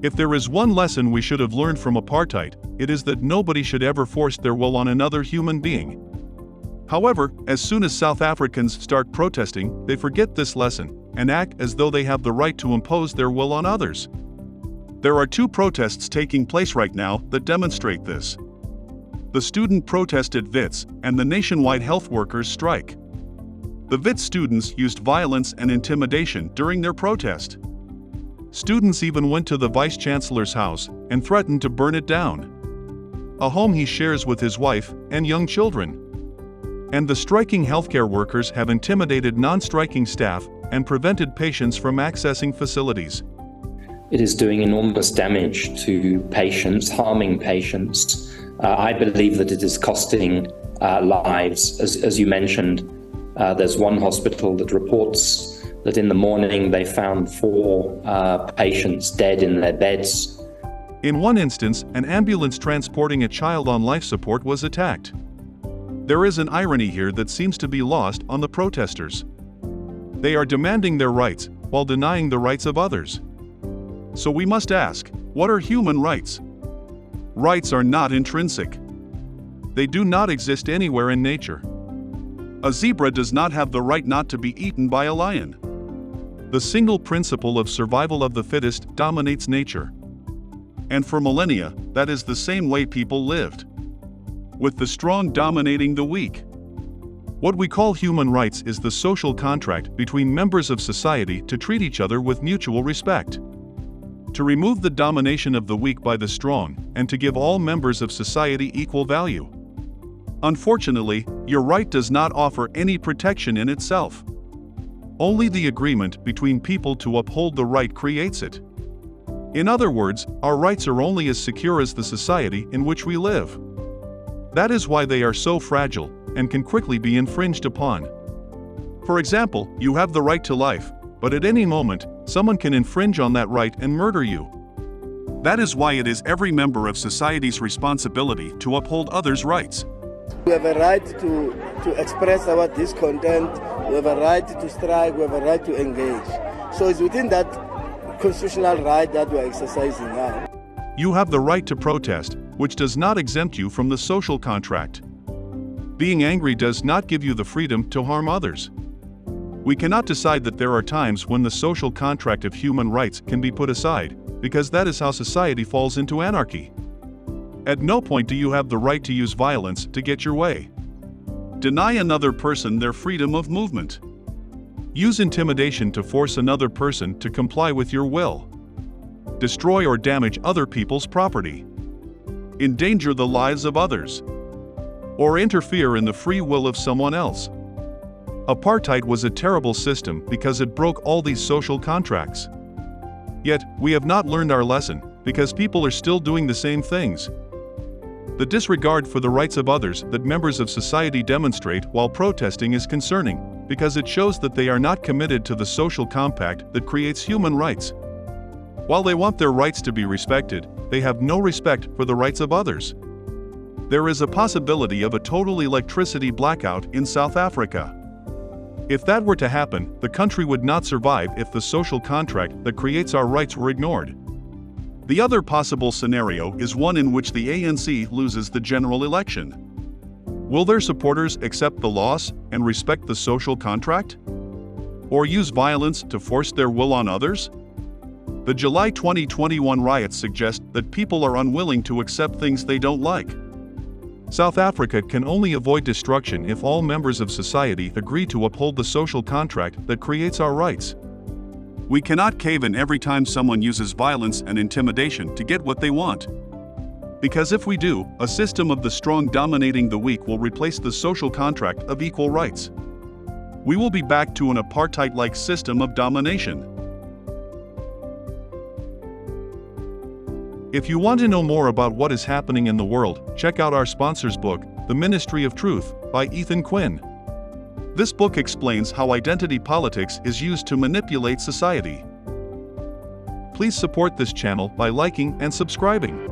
If there is one lesson we should have learned from apartheid, it is that nobody should ever force their will on another human being. However, as soon as South Africans start protesting, they forget this lesson and act as though they have the right to impose their will on others. There are two protests taking place right now that demonstrate this. The student protest at Wits and the nationwide health workers' strike. The Wits students used violence and intimidation during their protest. Students even went to the vice-chancellor's house and threatened to burn it down, a home he shares with his wife and young children. And the striking healthcare workers have intimidated non-striking staff and prevented patients from accessing facilities. It is doing enormous damage to patients, harming patients. I believe that it is costing lives. As you mentioned, there's one hospital that reports that in the morning they found 4 patients dead in their beds. In one instance, an ambulance transporting a child on life support was attacked. There is an irony here that seems to be lost on the protesters. They are demanding their rights while denying the rights of others. So we must ask, what are human rights? Rights are not intrinsic. They do not exist anywhere in nature. A zebra does not have the right not to be eaten by a lion. The single principle of survival of the fittest dominates nature. And for millennia, that is the same way people lived, with the strong dominating the weak. What we call human rights is the social contract between members of society to treat each other with mutual respect, to remove the domination of the weak by the strong, and to give all members of society equal value. Unfortunately, your right does not offer any protection in itself. Only the agreement between people to uphold the right creates it. In other words, our rights are only as secure as the society in which we live. That is why they are so fragile and can quickly be infringed upon. For example, you have the right to life, but at any moment, someone can infringe on that right and murder you. That is why it is every member of society's responsibility to uphold others' rights. We have a right to express our discontent, we have a right to strike, we have a right to engage. So it's within that constitutional right that we are exercising now. You have the right to protest, which does not exempt you from the social contract. Being angry does not give you the freedom to harm others. We cannot decide that there are times when the social contract of human rights can be put aside, because that is how society falls into anarchy. At no point do you have the right to use violence to get your way. Deny another person their freedom of movement. Use intimidation to force another person to comply with your will. Destroy or damage other people's property. Endanger the lives of others. Or interfere in the free will of someone else. Apartheid was a terrible system because it broke all these social contracts. Yet, we have not learned our lesson, because people are still doing the same things. The disregard for the rights of others that members of society demonstrate while protesting is concerning, because it shows that they are not committed to the social compact that creates human rights. While they want their rights to be respected, they have no respect for the rights of others. There is a possibility of a total electricity blackout in South Africa. If that were to happen, the country would not survive if the social contract that creates our rights were ignored. The other possible scenario is one in which the ANC loses the general election. Will their supporters accept the loss and respect the social contract? Or use violence to force their will on others? The July 2021 riots suggest that people are unwilling to accept things they don't like. South Africa can only avoid destruction if all members of society agree to uphold the social contract that creates our rights. We cannot cave in every time someone uses violence and intimidation to get what they want. Because if we do, a system of the strong dominating the weak will replace the social contract of equal rights. We will be back to an apartheid-like system of domination. If you want to know more about what is happening in the world, check out our sponsor's book, The Ministry of Truth, by Ethan Quinn. This book explains how identity politics is used to manipulate society. Please support this channel by liking and subscribing.